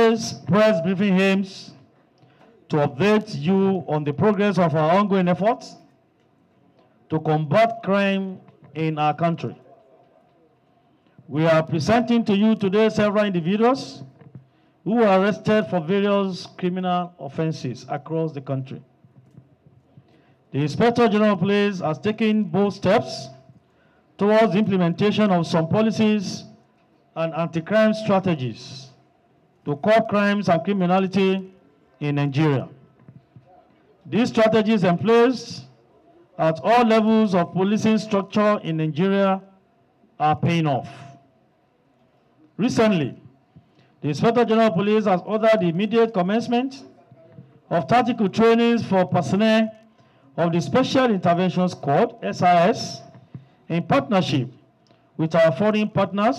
Today's press briefing aims to update you on the progress of our ongoing efforts to combat crime in our country. We are presenting to you today several individuals who were arrested for various criminal offenses across the country. The Inspector General of Police has taken bold steps towards the implementation of some policies and anti-crime strategies to curb crimes and criminality in Nigeria. These strategies in place at all levels of policing structure in Nigeria are paying off. Recently, the Inspector General of Police has ordered the immediate commencement of tactical trainings for personnel of the Special Intervention Squad, SIS, in partnership with our foreign partners,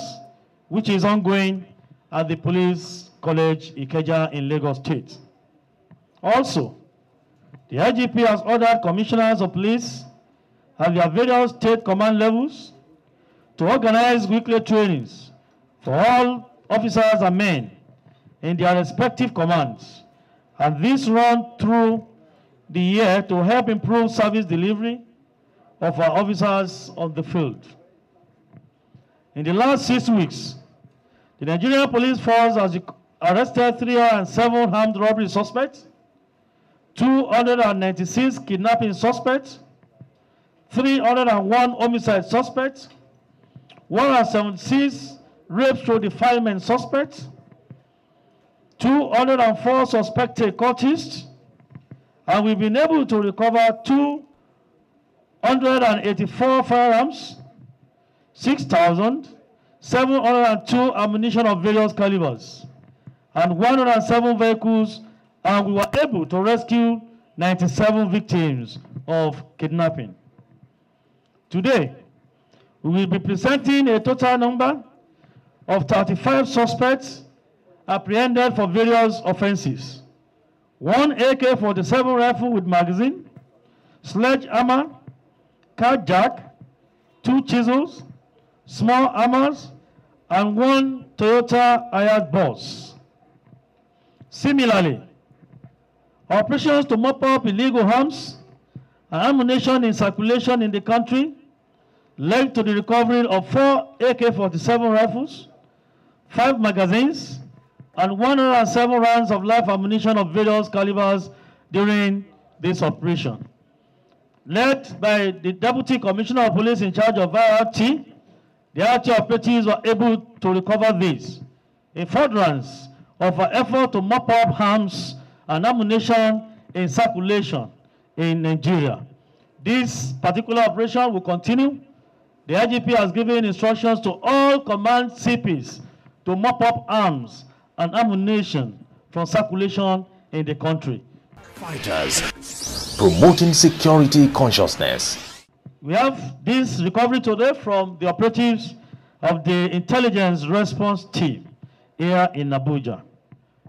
which is ongoing at the Police College Ikeja in Lagos State. Also, the IGP has ordered commissioners of police at their various state command levels to organize weekly trainings for all officers and men in their respective commands, and this run through the year to help improve service delivery of our officers on the field. In the last 6 weeks, the Nigerian Police Force has arrested 307 armed robbery suspects, 296 kidnapping suspects, 301 homicide suspects, 176 rape/defilement suspects, 204 suspected cultists, and we've been able to recover 284 firearms, 6,702 ammunition of various calibers, and 107 vehicles, and we were able to rescue 97 victims of kidnapping. Today, we will be presenting a total number of 35 suspects apprehended for various offenses: 1 AK-47 rifle with magazine, sledgehammer, car jack, 2 chisels, small hammers, and 1 Toyota hired bus. Similarly, operations to mop up illegal arms and ammunition in circulation in the country led to the recovery of 4 AK-47 rifles, 5 magazines, and 107 rounds of live ammunition of various calibers during this operation. Led by the Deputy Commissioner of Police in charge of IRT, the IRT operatives were able to recover this in furtherance of our effort to mop up arms and ammunition in circulation in Nigeria. This particular operation will continue. The IGP has given instructions to all command CPs to mop up arms and ammunition from circulation in the country. Fighters promoting security consciousness. We have this recovery today from the operatives of the Intelligence Response Team here in Abuja.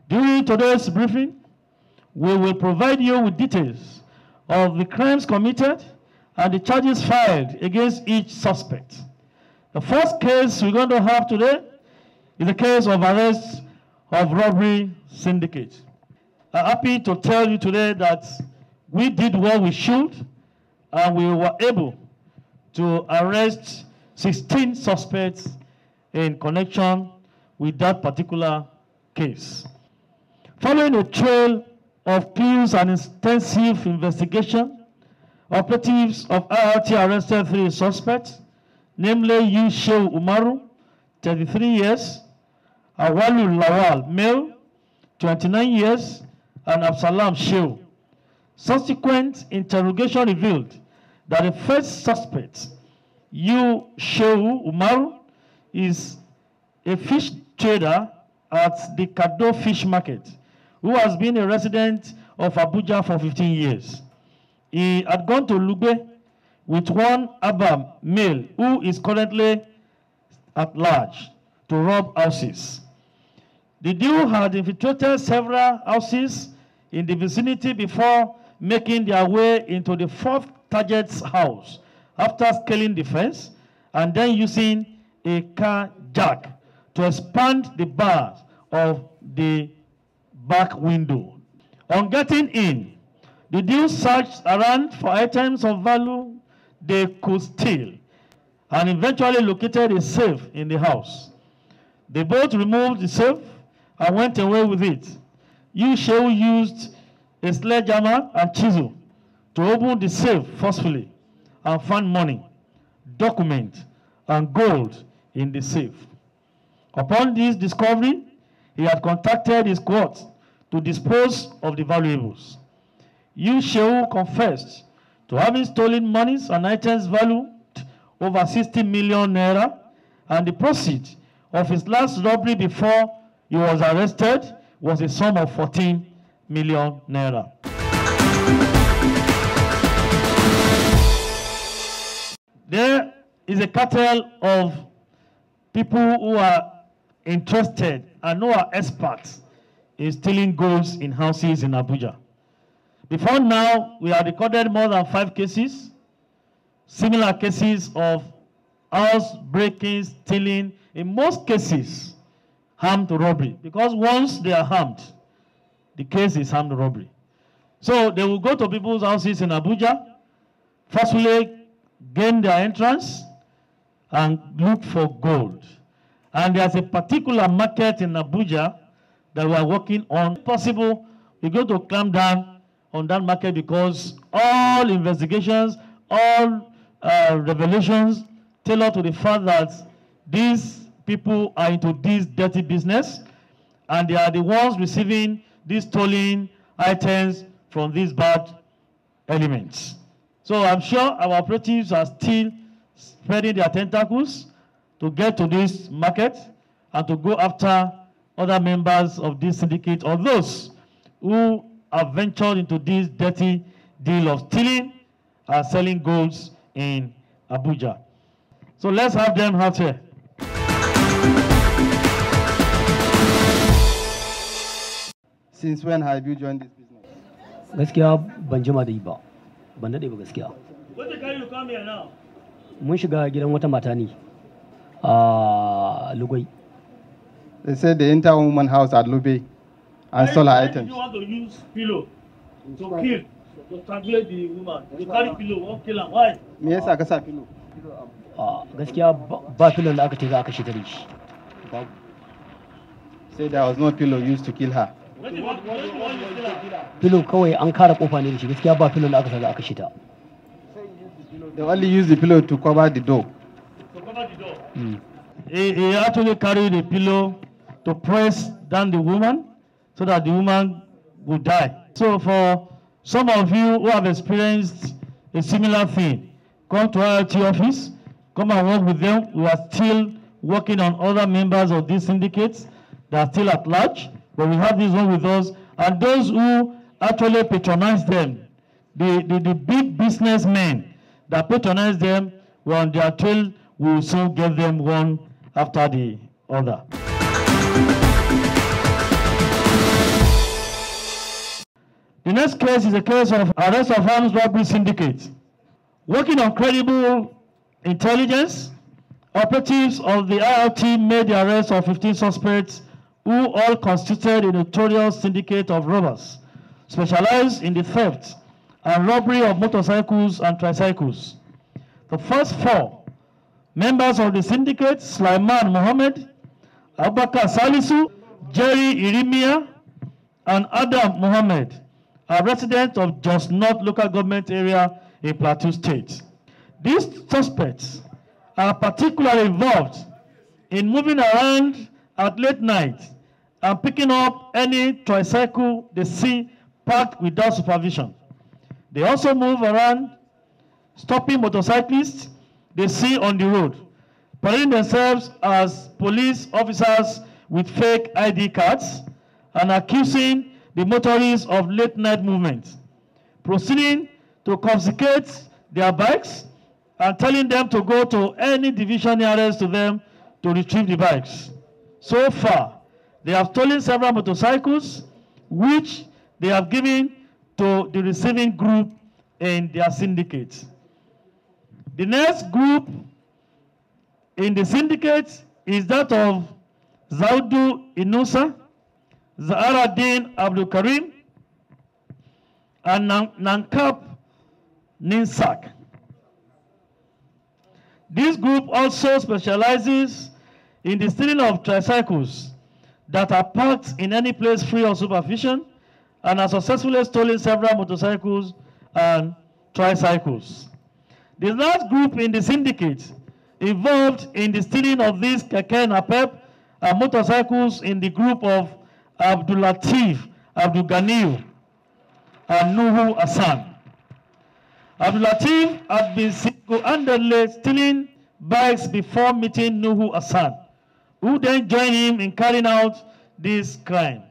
During today's briefing, we will provide you with details of the crimes committed and the charges filed against each suspect. The first case we're going to have today is the case of arrest of robbery syndicate. I'm happy to tell you today that we did what we should, and we were able to arrest 16 suspects in connection with that particular case. Following a trail of clues and intensive investigation, operatives of IRT arrested 3 suspects, namely Shehu Umaru, 33 years, Awalu Lawal, male, 29 years, and Absalam Shehu. Subsequent interrogation revealed that the first suspect, Shehu Umaru, is a fish trader at the Kado Fish Market, who has been a resident of Abuja for 15 years. He had gone to Lugbe with 1 Abba male who is currently at large to rob houses. The duo had infiltrated several houses in the vicinity before making their way into the 4th target's house after scaling the fence and then using a car jack to expand the bars of the back window. On getting in, the thieves searched around for items of value they could steal and eventually located a safe in the house. They both removed the safe and went away with it. Shehu used a sledgehammer and chisel to open the safe forcefully and found money, documents, and gold in the safe. Upon this discovery, he had contacted his court to dispose of the valuables. Shehu confessed to having stolen monies and items valued over 60 million naira, and the proceeds of his last robbery before he was arrested was a sum of 14 million naira. There is a cartel of people who are interested and who are experts in stealing goods in houses in Abuja. Before now, we have recorded more than 5 cases, similar cases of house breaking, stealing, in most cases, armed robbery. Because once they are armed, the case is armed robbery. So they will go to people's houses in Abuja, forcefully gain their entrance, and look for gold. And there's a particular market in Abuja that we are working on. If possible, we're going to clamp down on that market because all investigations, all revelations tailor to the fact that these people are into this dirty business and they are the ones receiving these stolen items from these bad elements. So I'm sure our operatives are still spreading their tentacles to get to this market and to go after other members of this syndicate or those who have ventured into this dirty deal of stealing and selling golds in Abuja. So let's have them out here. Since when have you joined this business? Gaskiya ban jima da yi ba, ban daɗe ba gaskiya. What the guy you come here now? Mun shiga gidan wata mata ne a Lugoi. They said they enter a woman's house at Lube and stole her items. You want to use pillow to kill, to strangulate the woman. You carry pillow, won't kill her. Why? Me yasa ka sa pillow? Gaskiya ba filon da aka ce za a kashe ta da shi. Say there was no pillow used to kill her. Filo kawai an kara kofa ne da shi, gaskiya ba filon da aka sa za a kashe ta. They only use the pillow to cover the door. To cover the door. He actually carried the pillow to press down the woman so that the woman would die. So for some of you who have experienced a similar thing, come to our IRT office, come and work with them. We are still working on other members of these syndicates that are still at large, but we have this one with us. And those who actually patronize them, the big businessmen that patronize them, we're on their trail. We will soon get them one after the other. The next case is a case of arrest of arms robbery syndicate. Working on credible intelligence, operatives of the IRT made the arrest of 15 suspects who all constituted a notorious syndicate of robbers, specialized in the theft and robbery of motorcycles and tricycles. The first 4 members of the syndicate, Sulaiman Mohammed, Abubakar Salisu, Jerry Irimia, and Adam Mohammed, are residents of Jos North local government area in Plateau State. These suspects are particularly involved in moving around at late night and picking up any tricycle they see parked without supervision. They also move around, stopping motorcyclists they see on the road, parading themselves as police officers with fake ID cards and accusing the motorists of late night movement, proceeding to confiscate their bikes and telling them to go to any division nearest to them to retrieve the bikes. So far, they have stolen several motorcycles, which they have given to the receiving group in their syndicate. The next group in the syndicate is that of Zaudu Inusa, Zaharaddin Abdul Karim, and Nankap Ninsak. This group also specializes in the stealing of tricycles that are parked in any place free of supervision, and has successfully stolen several motorcycles and tricycles. The last group in the syndicate involved in the stealing of these keke napep and motorcycles in the group of Abdul Latif, Abdul Ganiyu, and Nuhu Hassan. Abdul Latif had been single-handedly stealing bikes before meeting Nuhu Hassan, who then joined him in carrying out this crime.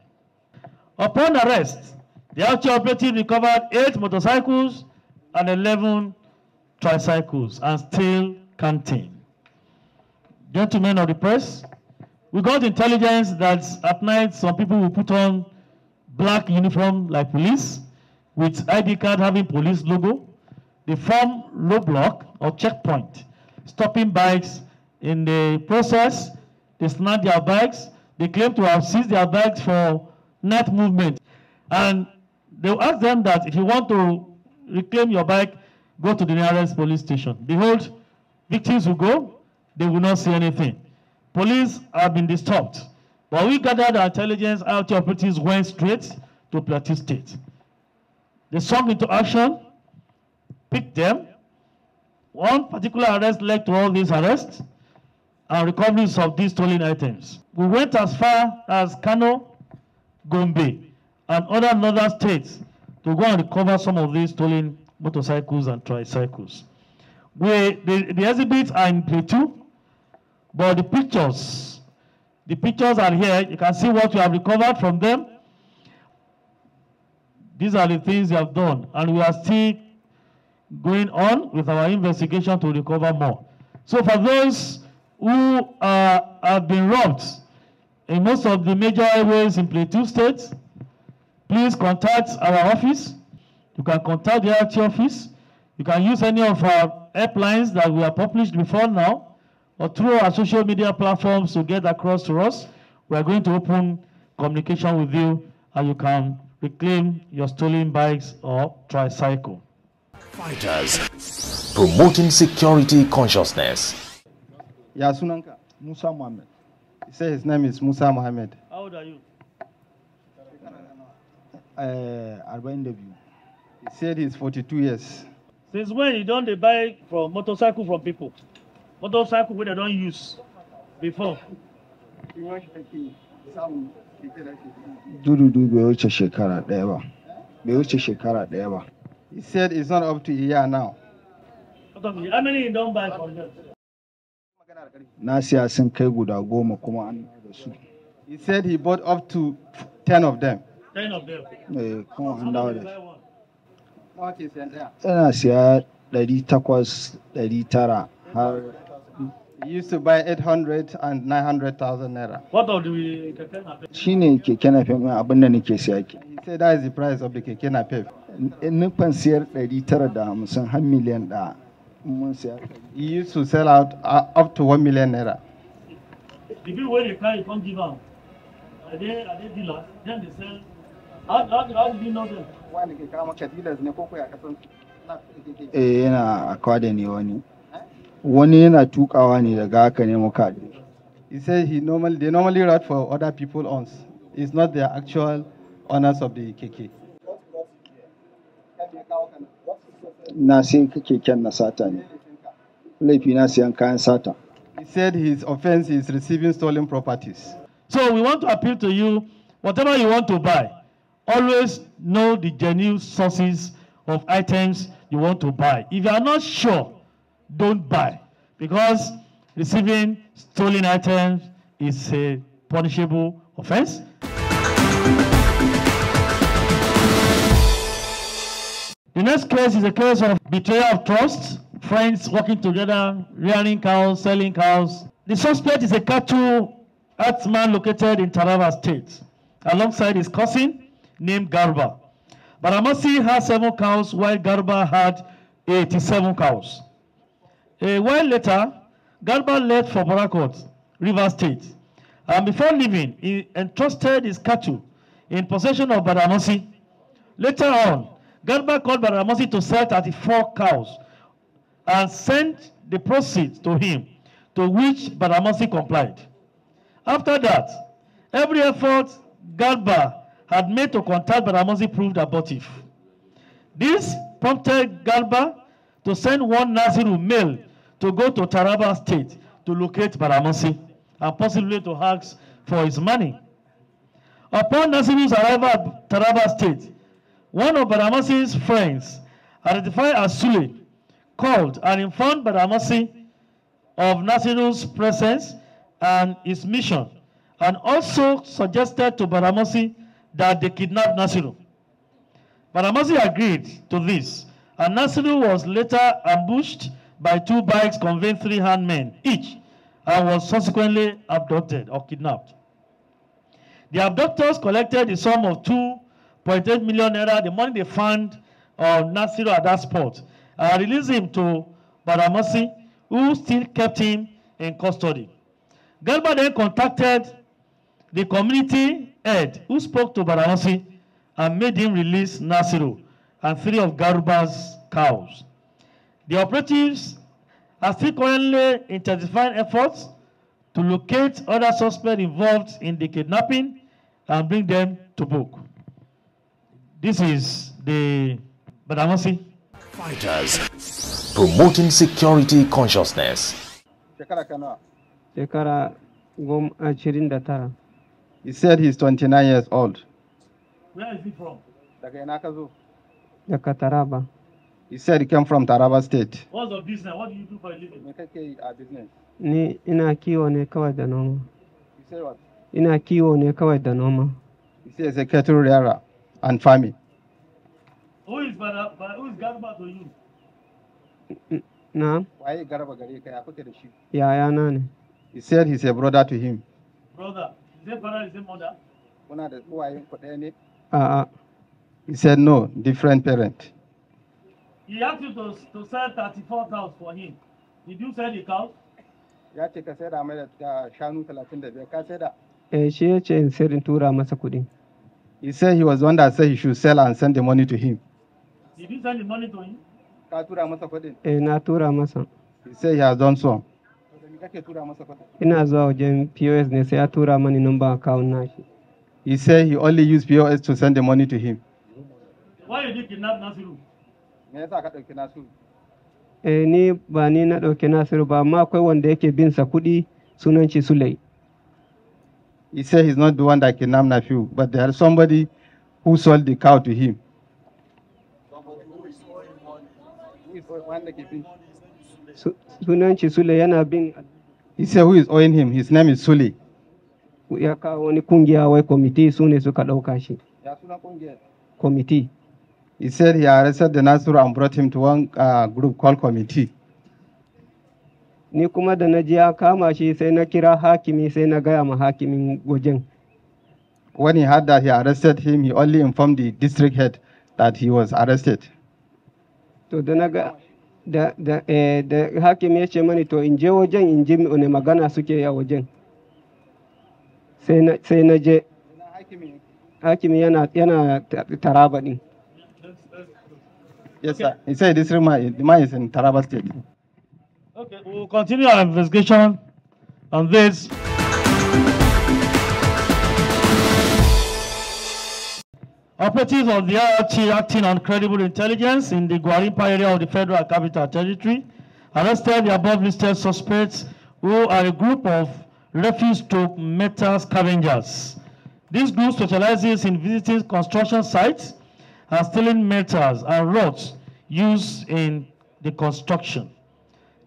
Upon arrest, the actual operative recovered 8 motorcycles and 11 tricycles, and still counting. Gentlemen of the press, we got intelligence that at night some people will put on black uniform like police with ID card having police logo. They form roadblock or checkpoint, stopping bikes. In the process, they snatch their bikes. They claim to have seized their bikes for night movement. And they'll ask them that if you want to reclaim your bike, go to the nearest police station. Behold, victims will go, they will not see anything. Police have been disturbed. But we gathered our intelligence, our operatives went straight to Plateau State. They swung into action, picked them. One particular arrest led to all these arrests and recoveries of these stolen items. We went as far as Kano, Gombe, and other northern states to go and recover some of these stolen motorcycles and tricycles. The exhibits are in Plateau, but the pictures are here. You can see what we have recovered from them. These are the things we have done, and we are still going on with our investigation to recover more. So for those who have been robbed in most of the major highways in Plateau State, please contact our office. You can contact the RT office. You can use any of our helplines that we have published before now, or through our social media platforms to get across to us. We are going to open communication with you, and you can reclaim your stolen bikes or tricycle. Fighters, promoting security consciousness. Yasunanka, Musa Mohammed. He said his name is Musa Mohammed. How old are you? He said he's 42 years. Since when you don't buy from motorcycle from people? Motorcycle where they don't use before. He said it's not up to a year now. How many you don't buy from them? He said he bought up to 10 of them. 10 of them. He used to buy 800 and 900,000 naira. What of the keke napep? He said that is the price of the keke napep. He used to sell out up to 1 million naira. The people when they carry, come give them. Are they dealers? Then they sell. How did you know them? He said they normally ride for other people owns. It's not the actual owners of the KK. He said his offense is receiving stolen properties. So we want to appeal to you, whatever you want to buy, always know the genuine sources of items you want to buy. If you are not sure, don't buy, because receiving stolen items is a punishable offense. The next case is a case of betrayal of trust, friends working together, rearing cows, selling cows. The suspect is a cattle herdsman located in Taraba State, alongside his cousin named Garba. Baramasi had 7 cows, while Garba had 87 cows. A while later, Garba left for Barakot, River State. And before leaving, he entrusted his cattle in possession of Badamasi. Later on, Garba called Badamasi to sell 34 cows and sent the proceeds to him, to which Badamasi complied. After that, every effort Garba had made to contact Badamasi proved abortive. This prompted Garba to send one Nasiru male to go to Taraba State to locate Badamasi and possibly to ask for his money. Upon Nasiru's arrival at Taraba State, one of Badamasi's friends, identified as Sule, called and informed Badamasi of Nasiru's presence and his mission, and also suggested to Badamasi that they kidnap Nasiru. Badamasi agreed to this, and Nasiru was later ambushed by 2 bikes conveying 3 handmen each, and was subsequently abducted or kidnapped. The abductors collected the sum of 2.8 million naira, the money they found on Nasiru at that spot, and released him to Badamasi, who still kept him in custody. Garba then contacted the community head, who spoke to Badamasi and made him release Nasiru and 3 of Garba's cows. The operatives are still currently intensifying efforts to locate other suspects involved in the kidnapping and bring them to book. This is the Badamasi. Fighters, promoting security consciousness. Shekara gom 29. He said he's 29 years old. Where is he from? Daga Taraba. He said he came from Taraba State. What's the business? What do you do for a living? Ni ina kiwo ne kawai da noma. He said what? Ina kiwo ne kawai da noma. He says a cattle rearer and farming. Who is Garba to you? Na? Yayana ne. He said he's a brother to him. Brother. Is it father, is it mother? He said no, different parent. He asked you to sell 34 cows for him. Did you sell the cows? Shi ya ce in sayar in tura masa kuɗi. He said he was the one that said he should sell and send the money to him. Did you send the money to him? Na tura masa. He said he has done so. Ina zuwa wajen POS ne sai ya tura mani number account nashi. He said he only used POS to send the money to him. Why did you kidnap Nasiru? Ni ba ni na ɗauke Nasiru ba, amma akwai wanda yake bin sa kuɗi sunan shi Sulai. He said he's not the one that kidnapped Nafiu, but there is somebody who sold the cow to him. Sunan shi Sulai yana bin. He said who is owing him? His name is Sule. Ya kawo wani kungiya wai committee su ne suka ɗauka shi. Committee. He said he arrested the Nasiru and brought him to one group called committee. Ni kuma da na ji ya kama shi sai na kira hakimi sai na gaya ma hakimin wajen. When he heard that he arrested him, he only informed the district head that he was arrested. To da na ga da hakimi ya ce mani to in je wajen in ji ne magana suke a wajen. Sai na je. Hakimi yana Taraba din. Yes, sir. He said the man is in Taraba State. Okay, we'll continue our investigation on this. Operatives of the IRT acting on credible intelligence in the Guarimpa area of the Federal Capital Territory arrested the above listed suspects, who are a group of refuse-stock metal scavengers. This group specializes in visiting construction sites and stealing metals and rods used in the construction.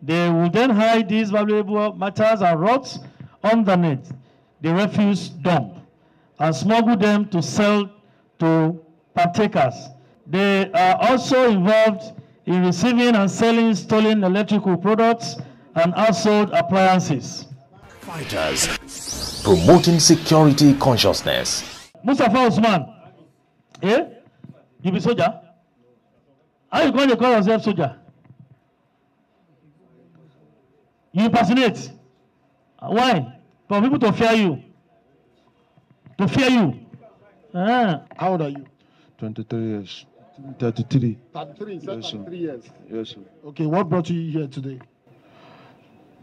They will then hide these valuable metals and rods underneath the refuse dump and smuggle them to sell to partakers. They are also involved in receiving and selling stolen electrical products and household appliances. Fighters, promoting security consciousness. Mustafa Usman, you be soldier? How you going to call yourself soldier? You impersonate. Why? For people to fear you. To fear you. How old are you? 23 years. 33. 33, Yes, sir. 33 years. Yes, sir. Okay, what brought you here today?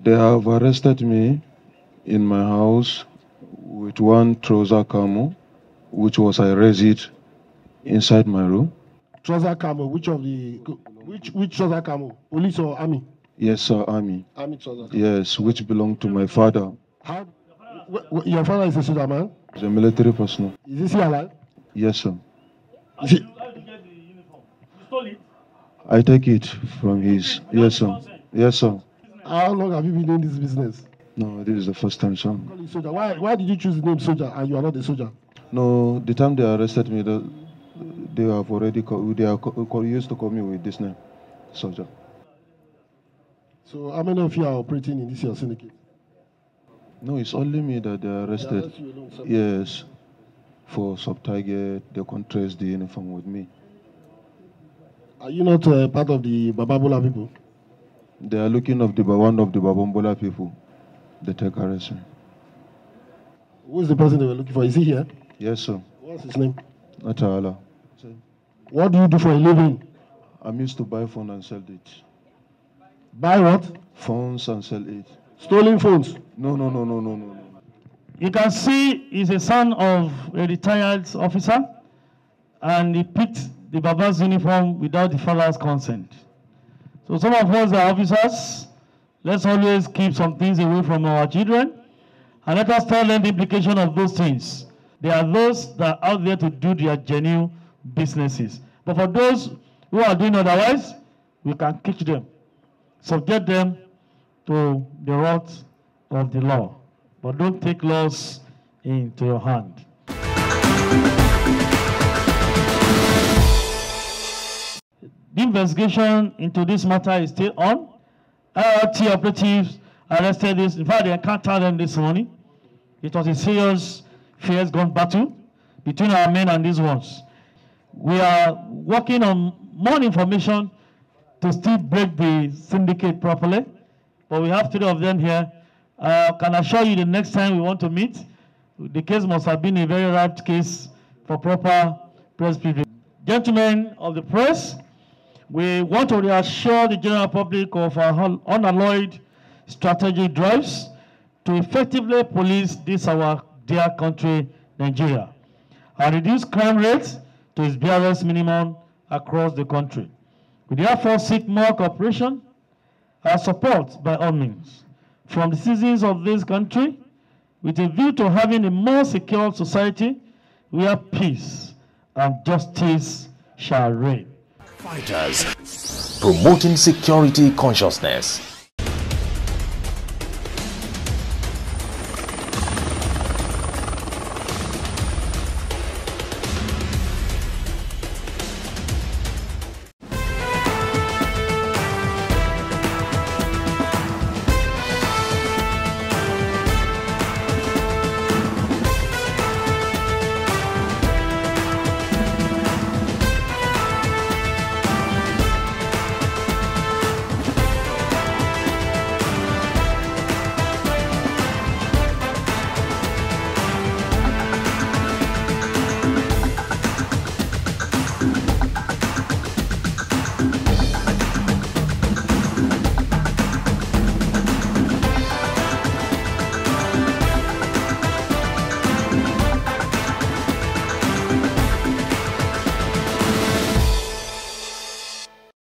They have arrested me in my house with one trouser camo, which was arrested inside my room. Trouser camo, which trouser camo? Police or army? Yes, sir, army. Army trouser camo. Yes, which belonged to my father. How? Your father is a soldier man? He's a military personnel. Is he alive? Yes, sir. How did you get the uniform? You stole it? I take it from his. Yes, sir. Yes, sir. How long have you been doing this business? No, this is the first time, sir. Soldier. Why did you choose the name soldier and you are not a soldier? No, the time they arrested me, they have already used to call me with this name, soldier. So how many of you are operating in this your syndicate? No, it's only me that they arrested. Yes, for sub-target, they can't trace the uniform with me. Are you not part of the Bababola people? They are looking of one of the Babambola people. They take arrest me. Who is the person they were looking for? Is he here? Yes, sir. What's his name? Natala. What do you do for a living? I'm used to buy phone and sell it. Buy what? Phones and sell it. Stolen phones? No. You can see he's a son of a retired officer, and he picked the Baba's uniform without the father's consent. So some of us are officers. Let's always keep some things away from our children, and let us tell them the implication of those things. There are those that are out there to do their genuine businesses. But for those who are doing otherwise, we can catch them, subject them to the wrath of the law. But don't take laws into your hand. The investigation into this matter is still on. IRT operatives arrested this. In fact, they encountered them this morning. It was a serious, fierce-gun battle between our men and these ones. We are working on more information to still break the syndicate properly, but we have 3 of them here. Can assure you the next time we want to meet, the case must have been a very ripe case for proper press privilege. Gentlemen of the press, we want to reassure the general public of our unalloyed strategic drives to effectively police this our dear country, Nigeria, and reduce crime rates to its barest minimum across the country. We therefore seek more cooperation and support by all means from the citizens of this country with a view to having a more secure society where peace and justice shall reign. Fighters, promoting security consciousness.